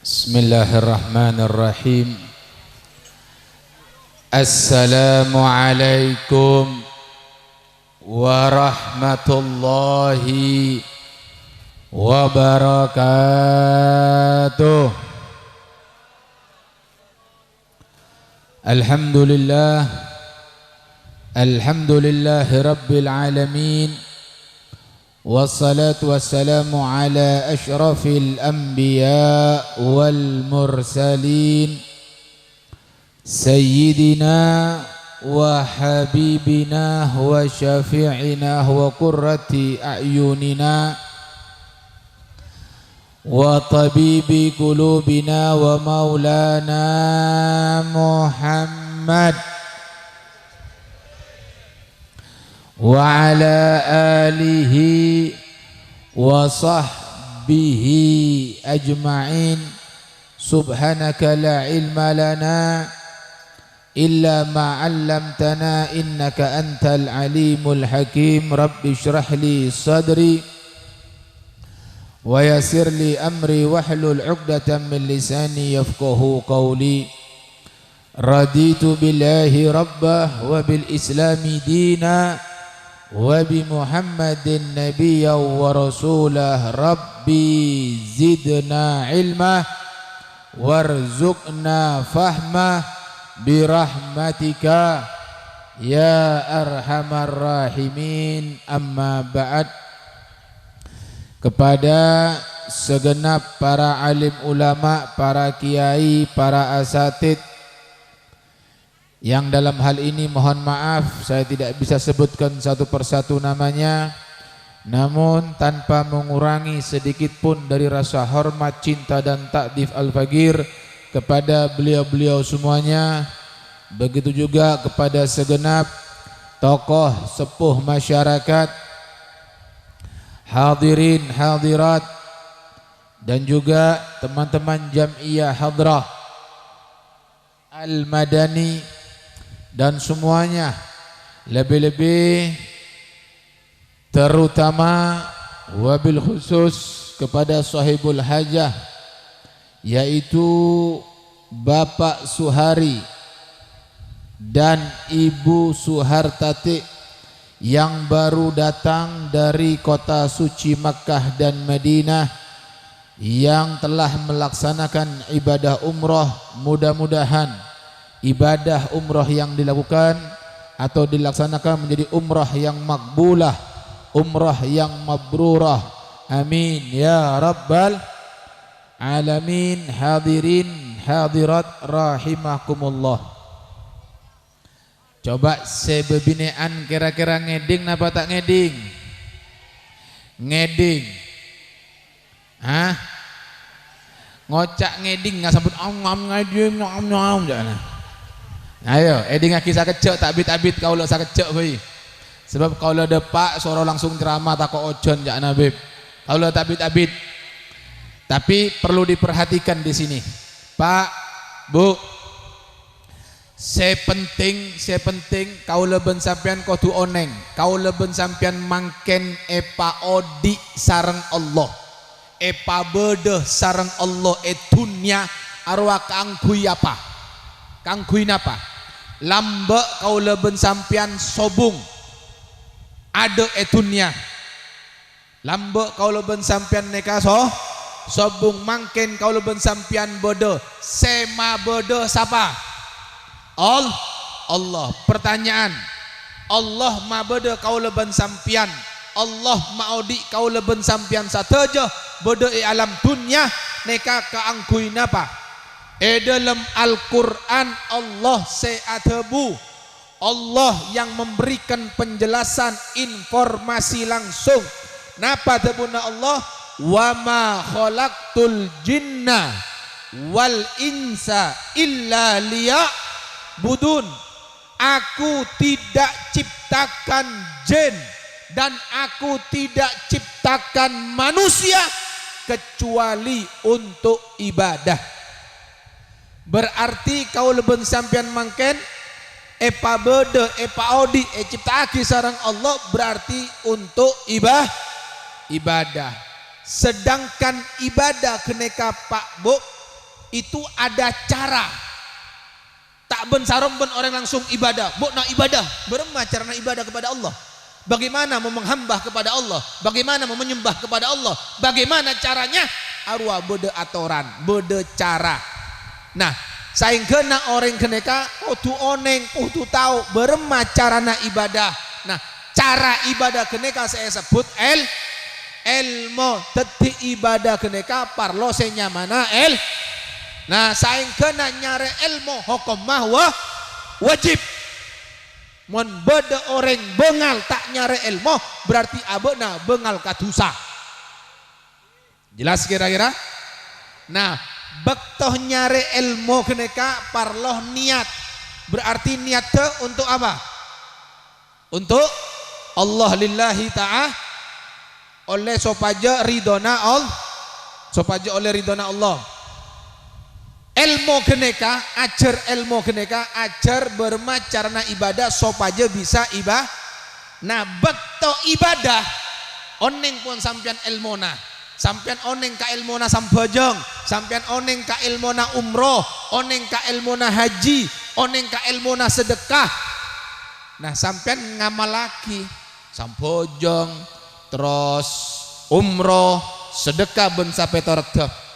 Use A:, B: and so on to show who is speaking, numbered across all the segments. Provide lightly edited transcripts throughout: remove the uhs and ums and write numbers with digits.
A: Bismillahirrahmanirrahim. Assalamualaikum warahmatullahi wabarakatuh. Alhamdulillahi rabbil alamin. Wassalatu wassalamu ala ashrafil anbiya wal mursalin Sayyidina wa habibina wa syafi'ina wa qurrati a'yunina wa tabibi qulubina wa maulana Muhammad wa ala alihi wa sahbihi ajma'in. Subhanaka la ilma lana illa ma 'allamtana innaka antal alimul hakim. Rabbi shrah li sadri wa yassir li amri wahlul 'uqdatam min lisani yafqahu qawli. Raditu billahi rabbah wa bil islami dina wa bi Muhammadin nabiyya wa rasulah. Rabbi zidna ilma warzuqna fahma birahmatika ya arhamar rahimin. Amma ba'd. Kepada segenap para alim ulama, para kiai, para asatid yang dalam hal ini mohon maaf saya tidak bisa sebutkan satu persatu namanya, namun tanpa mengurangi sedikit pun dari rasa hormat, cinta dan takdif al-fagir kepada beliau-beliau semuanya. Begitu juga kepada segenap tokoh sepuh masyarakat, hadirin hadirat, dan juga teman-teman Jam'iyah Hadrah Al-Madani dan semuanya, lebih-lebih terutama wabil khusus kepada sahibul hajah, yaitu Bapak Suhari dan Ibu Suhartati yang baru datang dari kota suci Makkah dan Madinah, yang telah melaksanakan ibadah umrah. Mudah-mudahan ibadah umrah yang dilakukan atau dilaksanakan menjadi umrah yang makbulah, umrah yang mabrurah. Amin ya rabbal alamin. Hadirin hadirat rahimakumullah. Coba sebebinean kira-kira ngeding napa tak ngeding? Ngeding. Hah? Ngocak ngeding nggak sambut ngam ngeding ngam jangan. Ayo, eding aki sakecek tabit-tabit kaulah sakecek bayi. Sebab kaulah depak suara langsung ceramah tak kok ojon jak nabib. Kaulah tabit-tabit. Tapi perlu diperhatikan di sini, Pak, Bu. Sepenting kaulah ben sampean kudu oneng. Kaulah ben sampean mangken epa odi sareng Allah. Epa bedeh sareng Allah etunya arwah kangkui apa? Kangkui napa? Lambek kau leben sampian sobung ada etunya. Lambek kau leben sampian neka sobung mangken kau leben sampian bode sema bode siapa? Allah. Pertanyaan, Allah ma bode kau leben sampian, Allah maudi kau leben sampian sateja bode alam dunia neka kaangkui napa? Dalam Al-Quran Allah se'atabu, Allah yang memberikan penjelasan informasi langsung. Napa tebuna Allah? Wa ma khalaqtul jinna wal insa illa liya'budun. Aku tidak ciptakan jin dan aku tidak ciptakan manusia kecuali untuk ibadah. Berarti kau leben sampian mangken epa bede epa odi ciptaaki sareng Allah berarti untuk ibadah. Sedangkan ibadah keneka Pak Bu itu ada cara. Tak ben sarong ben orang langsung ibadah. Bok nak ibadah, beremah cara nak ibadah kepada Allah. Bagaimana mau menghambah kepada Allah? Bagaimana mau menyembah kepada Allah? Bagaimana caranya? Arwah beda atoran, beda cara. Nah, saing kena orang keneka kudu oneng, kudu tahu beremah cara nak ibadah. Nah, cara ibadah keneka saya sebut ilmu. Teti ibadah keneka parlo senyamana Nah, saing kena nyare ilmu hukum mah wajib. Mun beda orang bengal tak nyare ilmu berarti abena bengal kadusa. Jelas kira-kira? Nah, bektoh nyare ilmu keneka parloh niat. Berarti niat untuk apa? Untuk Allah lillahi ta'ala, oleh sopaja ridona Allah, sopaja oleh ridona Allah. Ilmu keneka, ajar ilmu keneka, ajar bermacarana ibadah sopaja bisa ibadah. Nah, bekto ibadah oneng pun sampian ilmona, sampian oneng ka ilmona sampojong, sampian oneng ka ilmona umroh, oneng ka ilmona haji, oneng ka ilmona sedekah. Nah, sampian ngamal lagi sampojong, terus umroh, sedekah ben sampai tortep.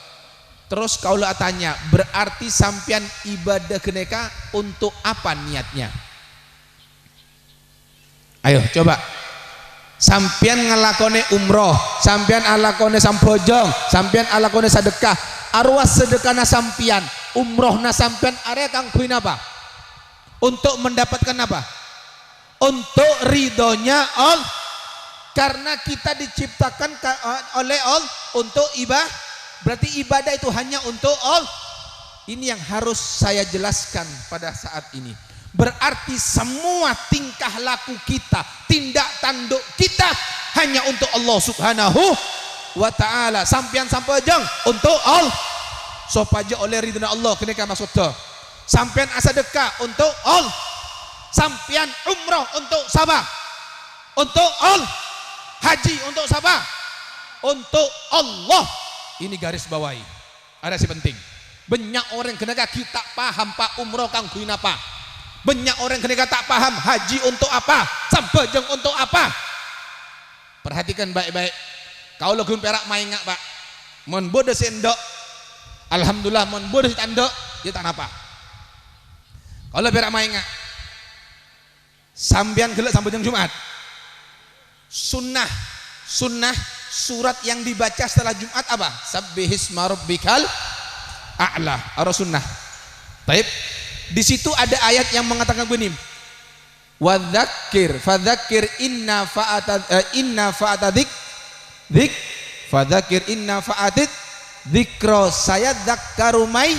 A: Terus kaulah tanya, berarti sampian ibadah keneka untuk apa niatnya? Ayo coba. Sampian ngelakone umroh, sampian alakone sampojong, sampian alakone sedekah. Arwah sedekah na sampian, umroh na sampian area kang kuin apa? Untuk mendapatkan apa? Untuk ridhonya Allah. Karena kita diciptakan oleh Allah untuk ibadah. Berarti ibadah itu hanya untuk Allah. Ini yang harus saya jelaskan pada saat ini. Berarti semua tingkah laku kita, tindak tanduk kita hanya untuk Allah subhanahu wa ta'ala. Sampian sampajang untuk Allah, sopaja oleh ridha Allah keneka maksudnya. Sampian asadekah untuk Allah, sampian umroh untuk sabah, untuk Allah, haji untuk sabah, untuk Allah. Ini garis bawahi, ada si penting. Banyak orang keneka kita paham pak umroh kang kuin apa, banyak orang keneka tak paham haji untuk apa, sampajang untuk apa. Perhatikan baik-baik. Kau lagun perak main ngak pak, mon bodoh sendok, alhamdulillah mon bodoh si tandok, dia tak apa. Kalau perak main ngak, sambian gelak sampajang Jumat, sunnah surat yang dibaca setelah Jumat apa? Sabbihisma rabbikal a'la, arus sunnah. Baik, di situ ada ayat yang mengatakan begini, wadzakir fadzakir inna fa'atadik fadzakir inna fa'atid dzikra sayadzakkaru may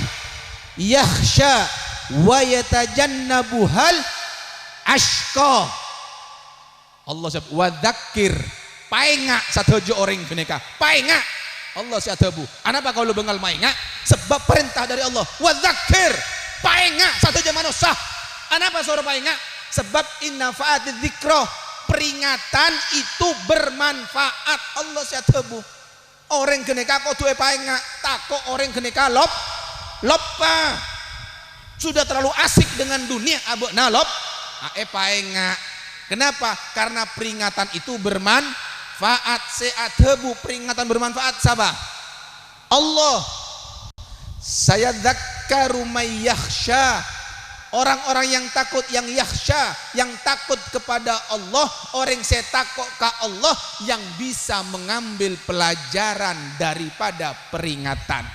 A: yakhsha wa yatajannabuhal ashqa. Allah sebut wadzakir, paenga satojo orang keneka, paenga Allah siatabu. Anapa kalau bengal mainga? Sebab perintah dari Allah. Wadzakir, paenga satojo manusia. Anapa suara paenga? Sebab inna fa'atid dzikra, peringatan itu bermanfaat. Allah siatabu. Orang keneka kau tuh paenga, tako orang keneka loppa. Sudah terlalu asik dengan dunia abok nalop, paenga. Kenapa? Karena peringatan itu bermanfaat. Seatebu peringatan bermanfaat sabah. Allah saya dzakkaru may yakhsha, orang-orang yang takut, yang yakhsha, yang takut kepada Allah, orang saya takut ke Allah, yang bisa mengambil pelajaran daripada peringatan.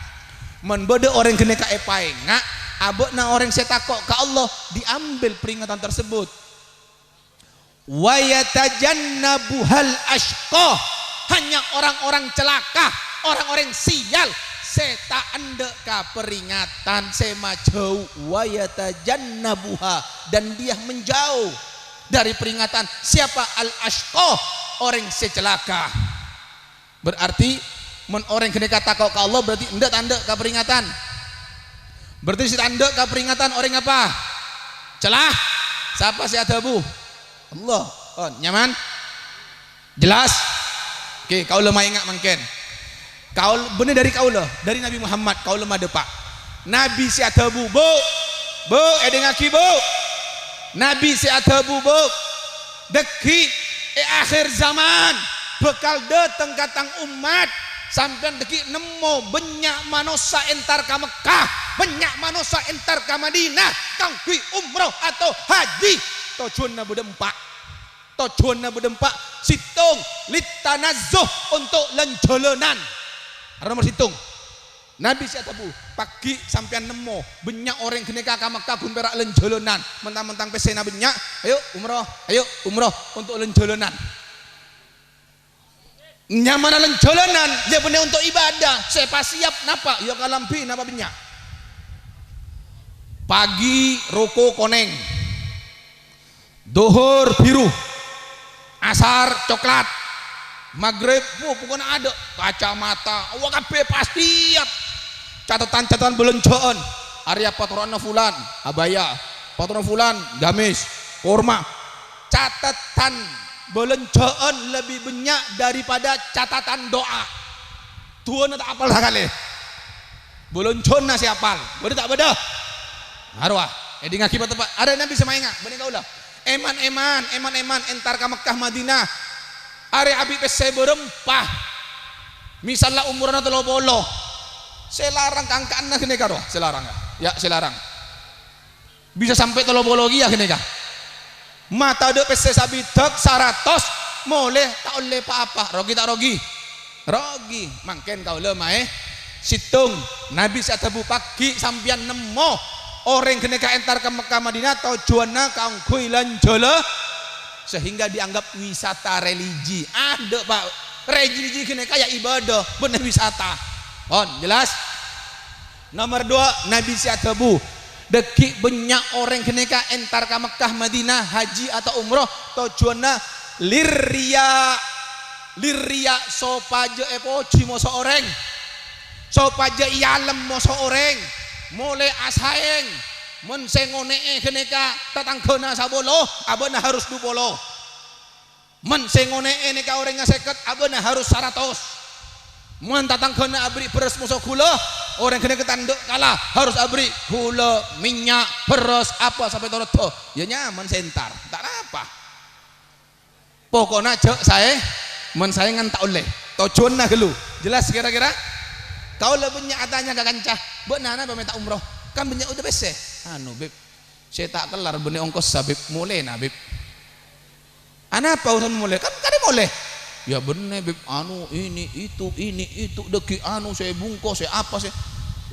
A: Menbodoh orang kena ka epaenga, abokna orang saya takut ke Allah, diambil peringatan tersebut. Wa yatajannabuhal ashqa, hanya orang-orang celaka, orang-orang sial seta ande ka peringatan sema jauh. Wa yatajannabuha, dan dia menjauh dari peringatan. Siapa? Al ashqa, orang secelaka. Berarti men orang kena kata kau ke Allah berarti ndak tanda ka peringatan. Berarti si tanda ka peringatan orang apa? Celah. Siapa si adabu? Allah. Oh, nyaman? Jelas? Oke, kau lemah ingat mungkin. Kau benar dari kau lah, dari Nabi Muhammad kau lemah depak. Nabi si adabu bu edengaki bu Nabi si adabu bu deki akhir zaman bekal dateng katang umat sampean deki nemo banyak manusia entar ka Mekah banyak manusia entar ka Madinah kangkui umroh atau haji tujuanna berdempak situng litanazzuh untuk lenjolonan nomor situng Nabi siatabu pagi sampean nemo banyak orang kene ka Mekah gun perak lenjolonan mentang-mentang pesena banyak ayo umroh untuk lenjolonan nyaman lenjolonan dia benar untuk ibadah saya pas siap napa ya kalampi napa banyak pagi roko koneng duhur biru asar coklat maghrib pokoknya ada kacamata wah kabeh pasti siap catatan belenjoan Arya patronan fulan abaya patronan fulan gamis kurma catatan belenjoan lebih banyak daripada catatan doa tuan tak apal kali belenjoan nasi apal boleh tak beda harwah edi ngakibat tepat ada Nabi semainga benih kaulah eman entar ka Mekah Madinah are abi pese berempah misalnya umurna 30 saya larang kangkaan na kene karo saya larang bisa sampai 30 lagi ya kene ka mata de pese sabidak 100 boleh tak oleh apa rogi tak rogi mangken kau le mae situng Nabi satabu pagi sampian nemo orang kene ka entar ke Mekah Madinah tujuanna kangkui lanjolo sehingga dianggap wisata religi ada pak religi kene kaya ibadah bener wisata jelas nomor 2 Nabi siatabu deki banyak orang kene ka entar ke Mekah Madinah haji atau umroh tujuanna liria sopaje epoji moso orang sopaje ialem moso orang mulai asaeng men sengone kene ka tatanggona sabolo abana harus 20 men sengone neka orang ngaseket abana harus 100 men tatanggona abri beras musuh gula orang kene ketanduk kalah harus abri gula minyak beras apa sampai toroto ya nyaman sentar tak apa pokoknya cek saya men saya ngan tak oleh tujuanna gelu jelas kira-kira kau lebih banyak atanya gak kancah benana peminta umroh kan banyak udah bese beb saya tak kelar benih ongkos sabib mulai beb apa urusan mulai kan boleh ya bener beb ini itu deki saya bungkus saya apa saya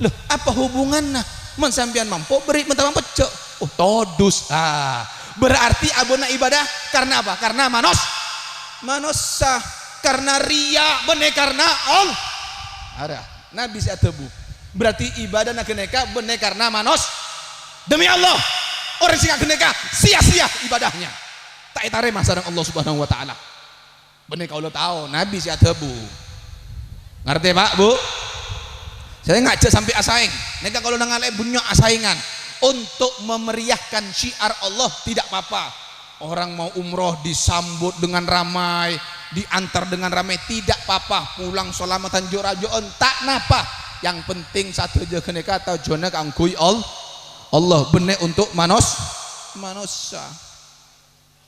A: loh apa hubungannya men sampean mampu beri mentang pecek todus berarti abona ibadah karena apa karena manusia karena ria bener karena Allah ada Nabi siatabu berarti ibadah nak keneka bener karena demi Allah orang sing keneka sia-sia ibadahnya tak itarema sareng Allah Subhanahu wa taala bener kalau tahu Nabi siatabu ngerti Pak Bu saya ngajak sampai asaing neka kalau nangalai bunyo asaingan untuk memeriahkan syiar Allah tidak apa-apa orang mau umroh disambut dengan ramai diantar dengan ramai tidak apa-apa pulang selamatan jorajoon tak napa yang penting satu aja kene kata jona kangkui Allah bener untuk manusia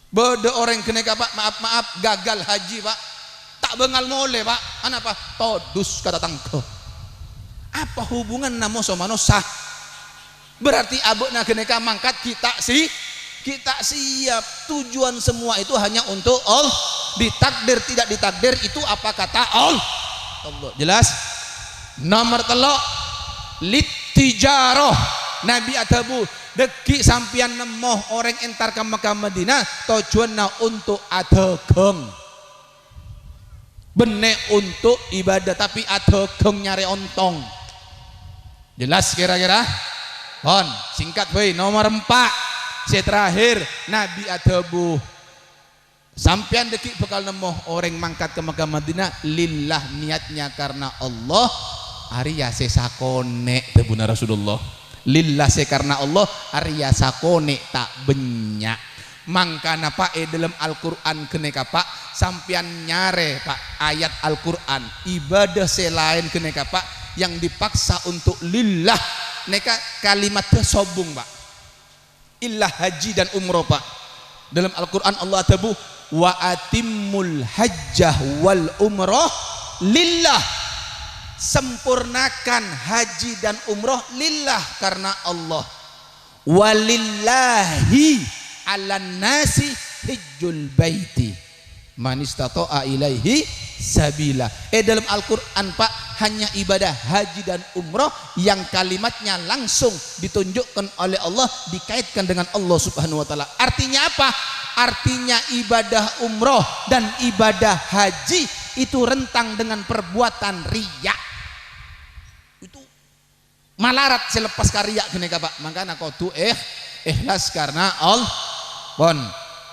A: beda orang kene Pak maaf gagal haji Pak tak bengal mole Pak apa todus kata tangko apa hubungan namo so manusia berarti abona kene ka mangkat kita siap tujuan semua itu hanya untuk Allah ditakdir tidak ditakdir itu apa kata Allah jelas nomor 3 litijaroh Nabi adabu deki sampian nemoh orang entar ke Mekah Madinah tujuanna untuk adegeng benek untuk ibadah tapi adegeng nyari ontong jelas kira-kira singkat boy nomor 4 saya terakhir Nabi adabu sampean deki bakal nemoh orang mangkat ke Mekah Madinah lillah niatnya karena Allah Arya sesakone tebuna Rasulullah lillah se karena Allah Arya sakone tak benyak mangkana Pak dalam Al-Quran keneka Pak sampean nyare Pak ayat Al-Quran ibadah selain keneka Pak yang dipaksa untuk lillah neka kalimat sobung pak. Illa haji dan umroh pak. Dalam Al-Quran Allah tabu wa atimul hajjah wal umroh lillah, sempurnakan haji dan umroh lillah karena Allah. Walillahi alan nasi hijjul baiti man istata'a ilaihi sabila. Dalam Al-Quran pak, hanya ibadah haji dan umroh yang kalimatnya langsung ditunjukkan oleh Allah, dikaitkan dengan Allah subhanahu wa ta'ala. Artinya apa? Artinya ibadah umroh dan ibadah haji itu rentang dengan perbuatan riya. Itu malarat selepas karya gini pak. Makanya kau tuh ikhlas karena Allah. Bon,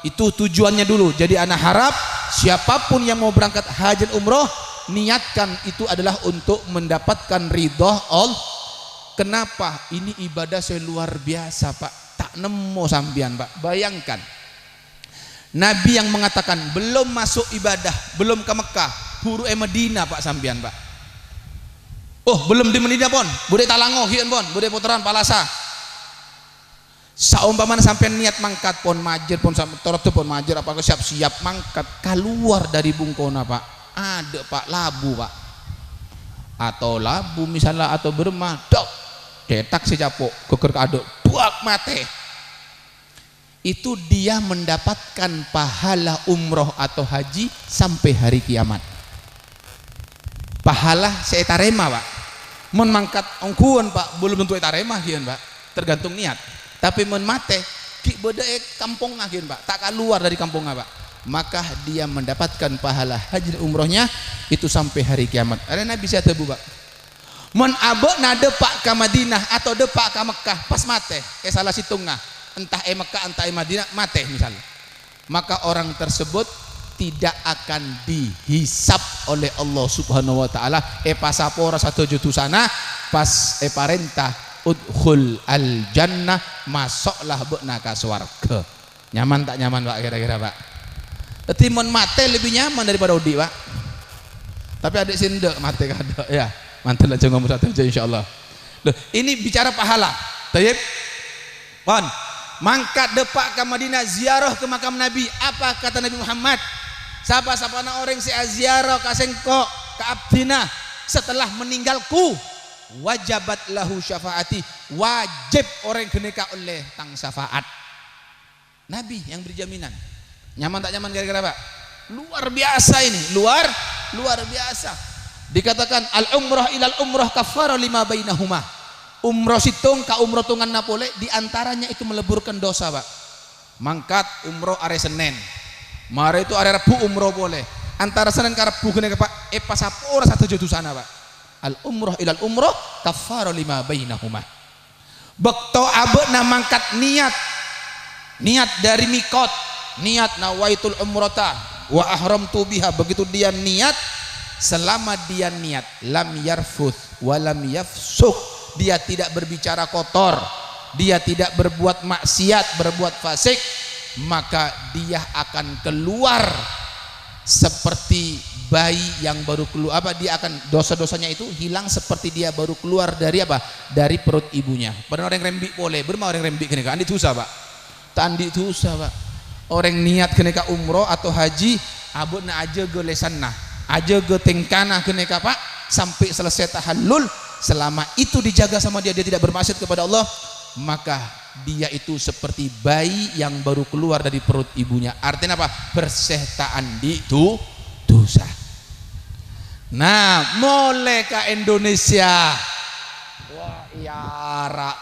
A: itu tujuannya dulu. Jadi anak harap siapapun yang mau berangkat haji dan umroh, niatkan itu adalah untuk mendapatkan ridho Allah. Kenapa? Ini ibadah saya luar biasa pak. Tak nemu sambian pak. Bayangkan Nabi yang mengatakan belum masuk ibadah, belum ke Mekah, huru Medina pak sambian pak. Oh belum di Medina pon, bude talango hian pon, bude putaran palasa. Saumpamana sampai niat mangkat pon majir pon sampai torot pon majir, apa siap-siap mangkat keluar dari bungkona pak, ada pak labu pak, atau labu misalnya atau bermah, dok, cetak sejapok, keker kadok, buak mate. Itu dia mendapatkan pahala umroh atau haji sampai hari kiamat. Pahala seetarema pak. Mun mangkat ongkuan pak, belum tentu etarema kian pak, tergantung niat. Tapi mun mate ki beda kampung kian pak, tak keluar dari kampungnya pak, maka dia mendapatkan pahala haji dan umrohnya itu sampai hari kiamat. Ada Nabi saya tebu pak. Mun abok nade pak ke Madinah atau depak ke Mekah pas mate, salah situngah. Entah Mekah entah Madinah mate misalnya, maka orang tersebut tidak akan dihisap oleh Allah subhanahu wa ta'ala. Pasapora satu jutu sana pas parentah udkhul al jannah, masuklah bekna ka swarga. Nyaman tak nyaman pak kira-kira pak? Timun mate lebih nyaman daripada udi pak. Tapi adik sindek mate kada ya. Mantul aja ngomong satu aja insyaallah. Loh, ini bicara pahala. Tayyib. Wan, mangkat depak ke Madinah ziarah ke makam Nabi. Apa kata Nabi Muhammad? Siapa-siapa orang si ziarah ka sengko ka abdina setelah meninggalku, wajabat lahu syafaati, wajib orang keneka oleh tang syafaat. Nabi yang berjaminan. Nyaman tak nyaman kira-kira pak? Luar biasa ini, luar biasa. Dikatakan al umrah ilal umrah kafara lima bainahuma. Umroh situng ka umroh tungan napole, diantaranya itu meleburkan dosa pak. Mangkat umroh are Senin, mare itu are Rebu umroh boleh. Antara Senin ke Rebu kene pak, pasapora satu jutu sana pak. Al umroh ilal umroh kafara lima bainahuma. Bekto abena mangkat niat dari mikot, niat nawaitul umrata wa ahramtu biha. Begitu dia niat, selama dia niat lam yarfuth wa lam yafsuq, dia tidak berbicara kotor, dia tidak berbuat maksiat, berbuat fasik, maka dia akan keluar seperti bayi yang baru keluar. Dia akan dosa-dosanya itu hilang seperti dia baru keluar dari dari perut ibunya. Pada orang rembik boleh, bermau orang rembik kene andi tusa pak. Tandi tusa pak. Orang niat kene ka umroh atau haji, abuna aja ge lesanna, aja ge tengkana kene ka pak sampai selesai tahallul. Selama itu dijaga sama dia tidak bermaksiat kepada Allah, maka dia itu seperti bayi yang baru keluar dari perut ibunya. Artinya apa? Bersih tak andi itu dosa. Nah, mulai ke Indonesia. Wah, iara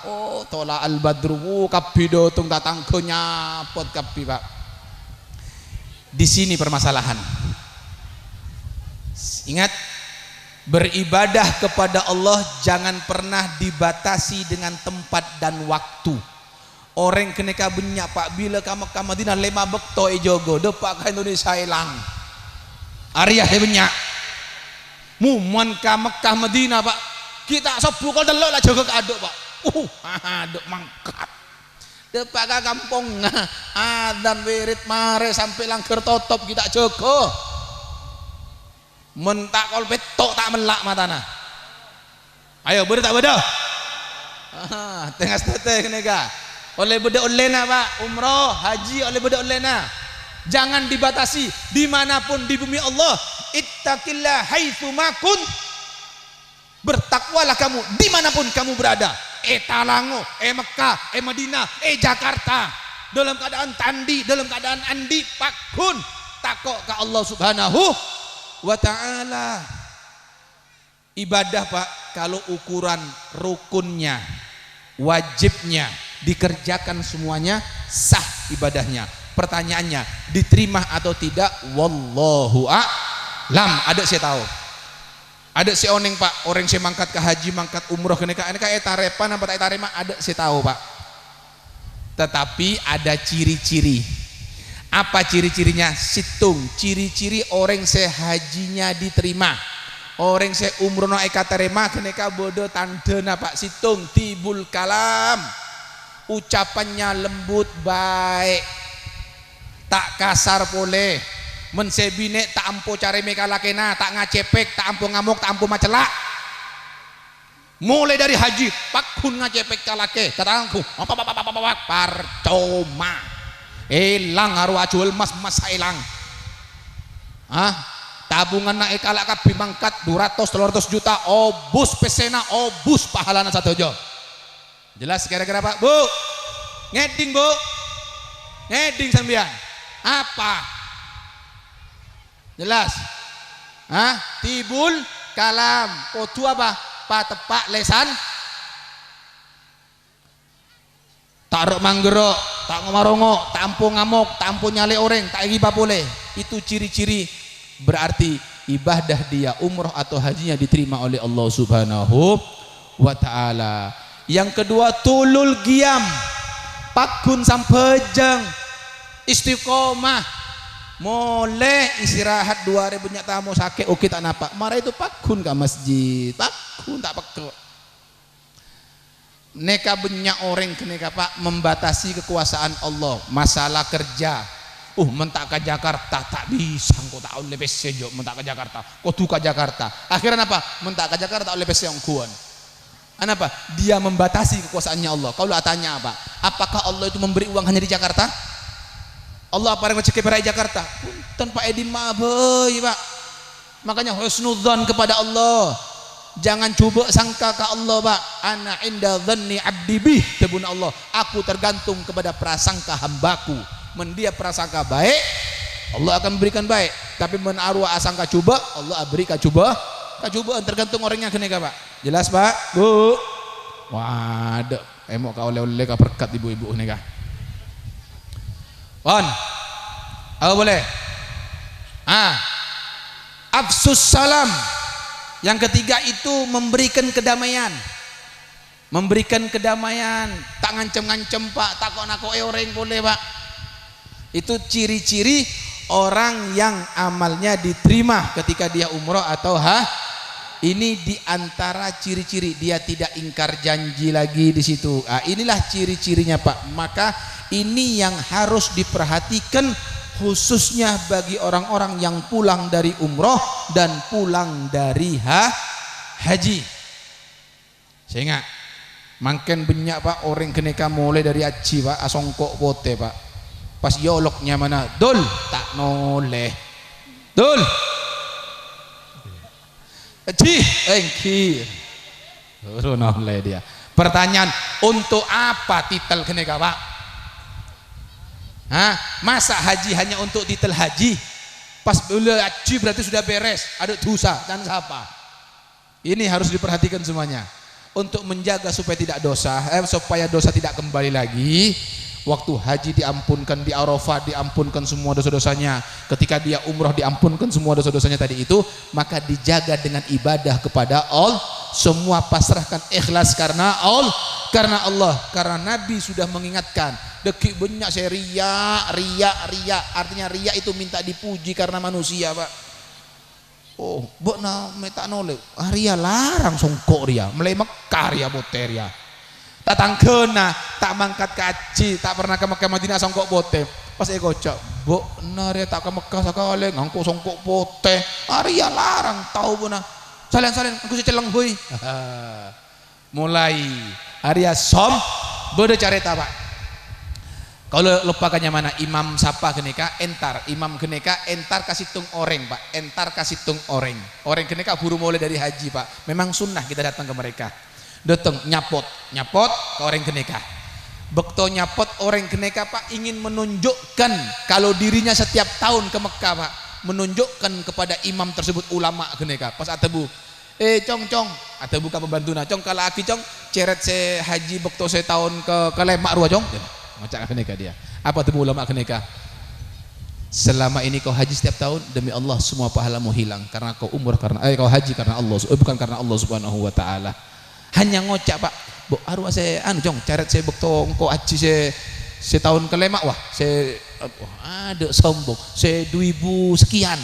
A: tola al badru kapido tung datang ke nyapot kapi pak. Di sini permasalahan. Ingat, beribadah kepada Allah jangan pernah dibatasi dengan tempat dan waktu. Orang keneka benyak pak, bila kamu ke Madinah lema bekto jogo depak ke Indonesia hilang Arya benyak muman ke Mekah Madinah pak, kita sebu kau delok lah jogo ke aduk pak, aduk mangkat depak ke kampung adan wirid mare sampai langker totop kita jogo mentak kol petok tak melak matana. Ayo beri tak beda. Tengah setengah nega. Oleh beda oleh na Pak, umroh, haji oleh beda oleh na. Jangan dibatasi dimanapun di bumi Allah. Ittaqillah haitsu makun. Bertakwalah kamu dimanapun kamu berada. Talango, Mekah, Madinah, Jakarta. Dalam keadaan tandi, dalam keadaan andi, pakun takok ke Allah Subhanahu wa ta'ala. Ibadah Pak, kalau ukuran rukunnya, wajibnya dikerjakan semuanya, sah ibadahnya. Pertanyaannya, diterima atau tidak? Wallahu a'lam. Ada saya tahu. Ada si oneng Pak, orang saya mangkat ke haji, mangkat umroh ke nikah, tarepan apa tak tarema, ada saya tahu Pak. Tetapi ada ciri-ciri. Apa ciri-cirinya? Situng. Ciri-ciri orang saya hajinya diterima. Orang saya umroh no terima kenika bodoh tandena Pak. Situng tibul kalam. Ucapannya lembut baik. Tak kasar boleh. Mensebine tak ampo cari mekalakena, tak ngacepek, tak ampo ngamuk, tak ampo macelak. Mulai dari haji, pakun ngacepek kalake, katangku, apa parcoma, elang haru acuel mas hilang. Tabungan naik kalak kabi mangkat 200-300 juta, obus pesena, obus pahalana satu jo. Jelas kira-kira Pak Bu? Ngeding Bu? Ngeding sambian? Apa? Jelas? Tibul kalam. Kodu apa? Patepak lesan. Taruh manggerok, tak ngomarongo, tampu ngamuk, tampu nyale orang, tak giba boleh. Itu ciri-ciri berarti ibadah dia umroh atau hajinya diterima oleh Allah Subhanahu wa ta'ala. Yang kedua, tulul giam, pakun sampejeng, istiqomah. Boleh istirahat 2000 nyak tamu sakit oke tak napa. Marah itu pakun ke masjid, pakun tak pakai. Neka banyak orang keneka Pak membatasi kekuasaan Allah. Masalah kerja. Mentak ke Jakarta tak bisa kau tak oleh pesejo mentak ke Jakarta. Kau tuh ke Jakarta. Akhirnya apa? Mentak ke Jakarta oleh pesejo kuan. Apa? Dia membatasi kekuasaannya Allah. Kalau tanya apa? Apakah Allah itu memberi uang hanya di Jakarta? Allah apa yang ngecek kepada Jakarta? Tanpa edin mabey Pak. Makanya husnudzon kepada Allah. Jangan coba sangka ke Allah Pak. Ana inda dhanni abdi bih, tebun Allah. Aku tergantung kepada prasangka hambaku. Men dia prasangka baik, Allah akan berikan baik. Tapi men arwah asangka coba, Allah berikan coba. Kacobaan tergantung orangnya keneka Pak. Jelas Pak? Bu. Waduh, emok ka oleh-oleh ka berkat ibu-ibu keneka. Apa boleh? Afsus salam. Yang ketiga itu memberikan kedamaian. Memberikan kedamaian. Tak ngancem-ngancem Pak, tak kok orang boleh Pak. Itu ciri-ciri orang yang amalnya diterima ketika dia umroh atau ini diantara ciri-ciri dia tidak ingkar janji lagi di situ. Inilah ciri-cirinya Pak. Maka ini yang harus diperhatikan khususnya bagi orang-orang yang pulang dari umroh dan pulang dari haji. Sehingga makin banyak Pak orang keneka mulai dari haji Pak asongkok pote Pak. Pas yoloknya mana? Dul tak noleh. Dul. Haji engki. Noleh dia. Pertanyaan, untuk apa titel keneka Pak? Masa haji hanya untuk titel haji? Pas boleh haji berarti sudah beres, ada dosa dan siapa? Ini harus diperhatikan semuanya untuk menjaga supaya tidak dosa, supaya dosa tidak kembali lagi. Waktu haji diampunkan, di Arafah diampunkan semua dosa-dosanya, ketika dia umroh diampunkan semua dosa-dosanya tadi itu, maka dijaga dengan ibadah kepada Allah. Semua pasrahkan ikhlas karena Allah, karena Nabi sudah mengingatkan. Dekik banyak saya ria, artinya ria itu minta dipuji karena manusia Pak. Bokna minta noleh, ria larang songkok ria, mulai Mekah ria bote ria. Tak tangkena, tak mangkat ke haji, tak pernah ke Mekah Madinah songkok bote. Pas kocok, bokna ria tak ke Mekah sekali, ngangkuk songkok bote, ria larang tahu puna. Salen, aku celeng boy. Mulai Arya som beda carita Pak. Kalau lupakannya mana imam sapa geneka entar imam geneka entar kasih tung oreng Pak, entar kasih tung oreng geneka buru mulai dari haji Pak, memang sunnah kita datang ke mereka, datang nyapot ke orang geneka, bekto nyapot orang geneka Pak ingin menunjukkan kalau dirinya setiap tahun ke Mekah Pak, menunjukkan kepada imam tersebut ulama geneka pas atebu cong atebu ka pembantuna cong kalau aki cong ceret se haji bekto se tahun ke Lemak Rua cong ngocak keneka dia. Apa tuh ulama keneka? Selama ini kau haji setiap tahun, demi Allah semua pahalamu hilang karena kau umrah karena kau haji karena Allah, bukan karena Allah Subhanahu wa taala. Hanya ngocak Pak. Bo aru saya anu jong caret saya bekto engkau haji se tahun ke Lemak wah, ada sombong. 2000 sekian.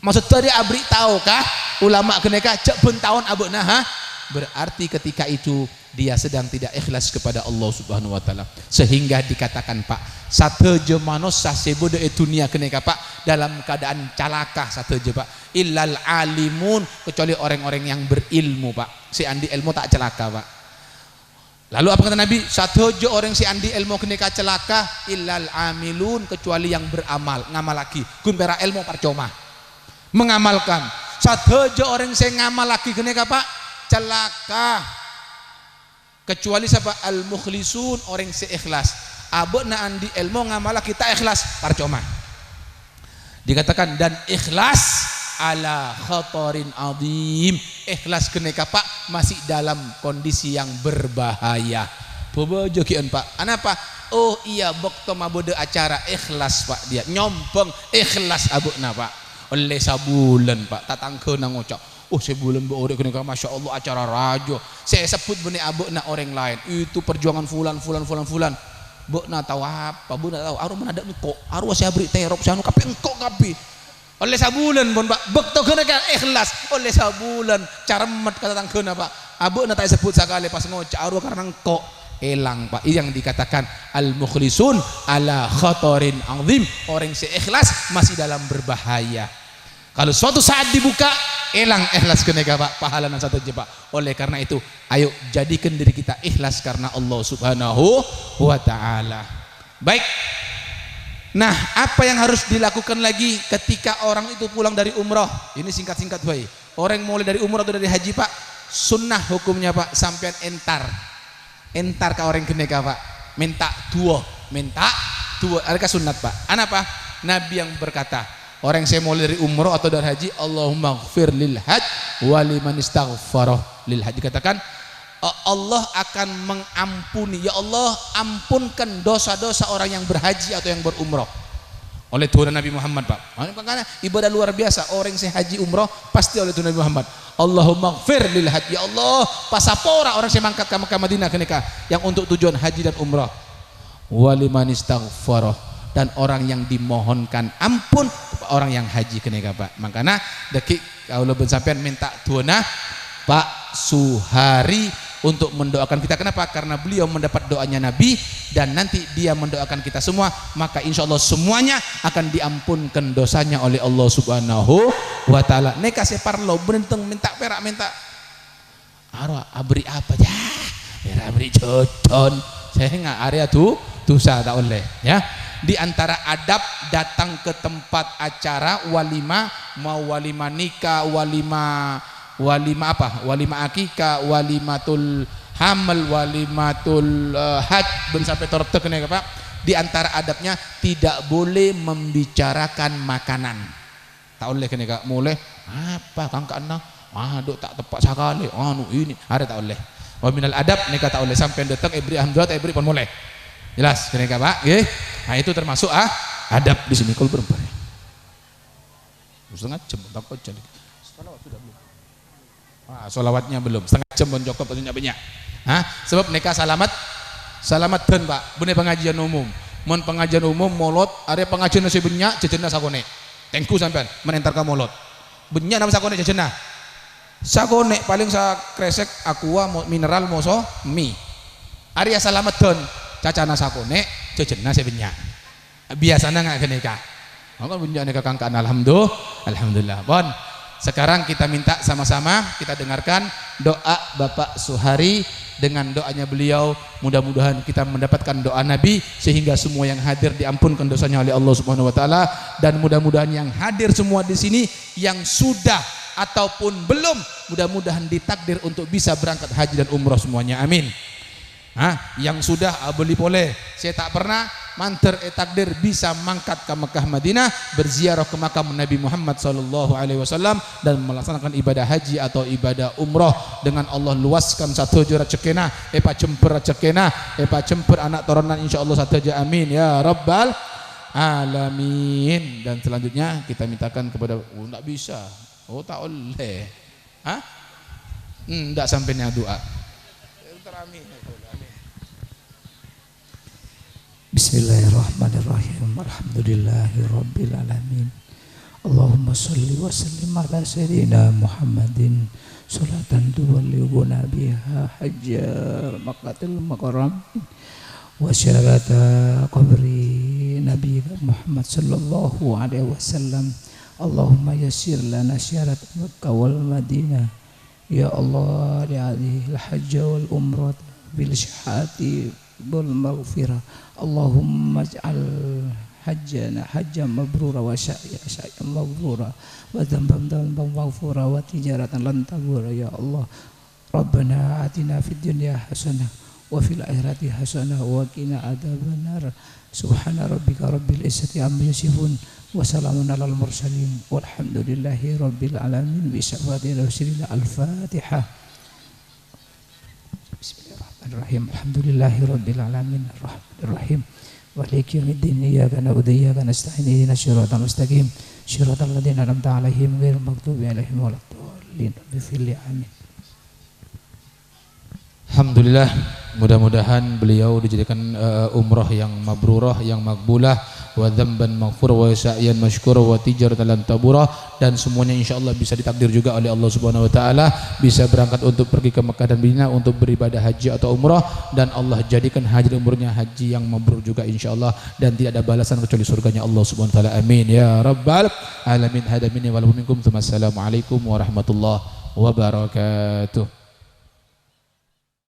A: Maksud tadi abri tahu kah ulama keneka cek ben tahun abeuna ha? Berarti ketika itu dia sedang tidak ikhlas kepada Allah Subhanahu wa taala, sehingga dikatakan Pak sateje manusia sebude dunia keneka Pak dalam keadaan calaka sateje Pak illal alimun, kecuali orang-orang yang berilmu Pak, si andi ilmu tak celaka Pak. Lalu apa kata Nabi? Sateje orang si andi ilmu keneka celaka illal amilun, kecuali yang beramal ngamal lagi kun pera ilmu percuma mengamalkan. Sateje orang si ngamal lagi keneka Pak celaka, kecuali siapa al-mukhlisun orang seikhlas abena andi ilmu ngamala kita ikhlas percuma. Dikatakan dan ikhlas ala khatarin azim, ikhlas keneka Pak masih dalam kondisi yang berbahaya. Bobo jokian Pak anapa? Oh iya bokto mabode acara ikhlas Pak, dia nyompong ikhlas abena Pak oleh sabulan Pak tatangkeuna ngocok. Oh sebulan beorek keneka masya Allah acara rajo. Saya sebut benih abena orang lain itu perjuangan fulan. Bokna tahu apa? Bokna tahu. Aru mana ada engkau? Aru saya beri terop saya kapi engkau kapi. Oleh sabulan bon Pak. Bekto keneka ikhlas oleh sabulan. Caremet kata tangkeuna Pak. Abena tak sebut sekali pas ngocak aru karena engkau elang Pak. Yang dikatakan al mukhlisun ala khatarin azim, orang seikhlas masih dalam berbahaya. Kalau suatu saat dibuka elang ikhlas keneka Pak pahala satu aja Pak. Oleh karena itu ayo jadikan diri kita ikhlas karena Allah Subhanahu wa taala. Baik. Nah, apa yang harus dilakukan lagi ketika orang itu pulang dari umroh? Ini singkat-singkat bae. Orang mulai dari umroh atau dari haji Pak, sunnah hukumnya Pak sampean entar ke orang keneka Pak. Minta dua. Adakah sunat Pak? Apa? Nabi yang berkata, orang saya mulai dari umroh atau dari haji, Allahumma ghfir lil hajj wa liman istaghfarah lil hajj. Dikatakan Allah akan mengampuni, ya Allah ampunkan dosa-dosa orang yang berhaji atau yang berumroh oleh Tuhan Nabi Muhammad Pak. Makanya ibadah luar biasa orang saya haji umroh pasti oleh Tuhan Nabi Muhammad. Allahumma ghfir lil hajj, ya Allah pasapora orang saya mangkat ke Mekah Madinah kenika yang untuk tujuan haji dan umroh. Wa liman istaghfarah, dan orang yang dimohonkan ampun orang yang haji keneka Pak. Makanya dekik kalau ben sampean minta tuana Pak Suhari untuk mendoakan kita. Kenapa? Karena beliau mendapat doanya Nabi dan nanti dia mendoakan kita semua, maka insya Allah semuanya akan diampunkan dosanya oleh Allah Subhanahu wa taala. Neka separlo berenteng minta perak minta arwah abri apa ya? Perak abri joton. Saya nggak area tuh dosa tak oleh ya. Di antara adab datang ke tempat acara walimah, mau walimah nikah, walimah apa? Walimah akikah, walimatul hamil, walimatul haj, ben sampai torte kene Pak. Di antara adabnya tidak boleh membicarakan makanan. Tak boleh kene Kak, mulai apa kangkana? Aduh tak tepat sekali. Anu ini, ada tak boleh. Wa minal adab nika tak boleh sampai datang ibri alhamdulillah ibri pun mulai. Jelas kene Kak Pak, nggih. Nah itu termasuk adab di sini kalau berempat. Setengah jam tak kocok. Salawat sudah belum? Solawatnya belum. Setengah jam pun cukup banyak banyak. Sebab nikah salamat dan Pak. Bener pengajian umum. Mon pengajian umum molot. Area pengajian nasi banyak jajanah sakone. Tengku sampean menentar ka molot. Banyak nama sakone jajanah. Sakone paling sa kresek aqua mineral moso mie. Area salamat dan cacana sakone jajanah sebanyak. Biasanya nggak kenika. Maka punya nikah kangkaan alhamdulillah. Bon. Sekarang kita minta sama-sama kita dengarkan doa Bapak Suhari. Dengan doanya beliau mudah-mudahan kita mendapatkan doa Nabi sehingga semua yang hadir diampunkan dosanya oleh Allah Subhanahu wa taala, dan mudah-mudahan yang hadir semua di sini yang sudah ataupun belum mudah-mudahan ditakdir untuk bisa berangkat haji dan umroh semuanya, amin. Yang sudah beli boleh, saya tak pernah manter takdir bisa mangkat ke Mekah Madinah, berziarah ke makam Nabi Muhammad sallallahu alaihi wasallam dan melaksanakan ibadah haji atau ibadah umroh dengan Allah luaskan satu jurat cekena epa cemper cekena epa cemper anak turunan insyaallah satu aja, amin ya rabbal alamin. Dan selanjutnya kita mintakan kepada enggak bisa, tak boleh, enggak sampainya doa.
B: Bismillahirrahmanirrahim. Alhamdulillahirabbil alamin. Allahumma shalli wa sallim ala sayyidina Muhammadin salatan tuballighuna biha hajjal maqatil mukarram wa syarata qabri nabiyina Muhammad sallallahu alaihi wasallam. Allahumma yassir lana syarat Makkah wal Madinah ya Allah li hadhil hajj wal umrah bil syahati bul maghfirah. Allahumma ij'al hajjana hajjan mabrura wa sa'yan mabrura wa dhanban maghfura wa tijaratan lan tabura ya Allah. Rabbana atina fid dunya hasanah wa fil akhirati hasanah wa qina adzabannar. Subhana rabbika rabbil izzati amma yasifun wa salamun alal mursalin walhamdulillahi rabbil alamin. Bi syafati rasulillah. Al-Fatihah. Bismillahirrahmanirrahim. Alhamdulillahirabbil alamin arrahmanirrahim maliki yaumiddin iyyaka na'budu wa iyyaka nasta'in ihdinas siratal mustaqim siratal ladzina an'amta 'alaihim ghairil maghdubi 'alaihim waladdallin. Amin.
A: Alhamdulillah, mudah-mudahan beliau dijadikan umrah yang mabrurah, yang makbulah, wa dzamban maghfur wa sa'yan mashkur wa tijaratan lan taburah, dan semuanya insyaallah bisa ditakdir juga oleh Allah Subhanahu wa taala bisa berangkat untuk pergi ke Mekah dan Madinah untuk beribadah haji atau umrah, dan Allah jadikan haji dan umrahnya haji yang mabrur juga insyaallah, dan tidak ada balasan kecuali surganya Allah Subhanahu wa taala, amin ya rabbal alamin. Hada minni wal minkum. Assalamualaikum warahmatullahi wabarakatuh.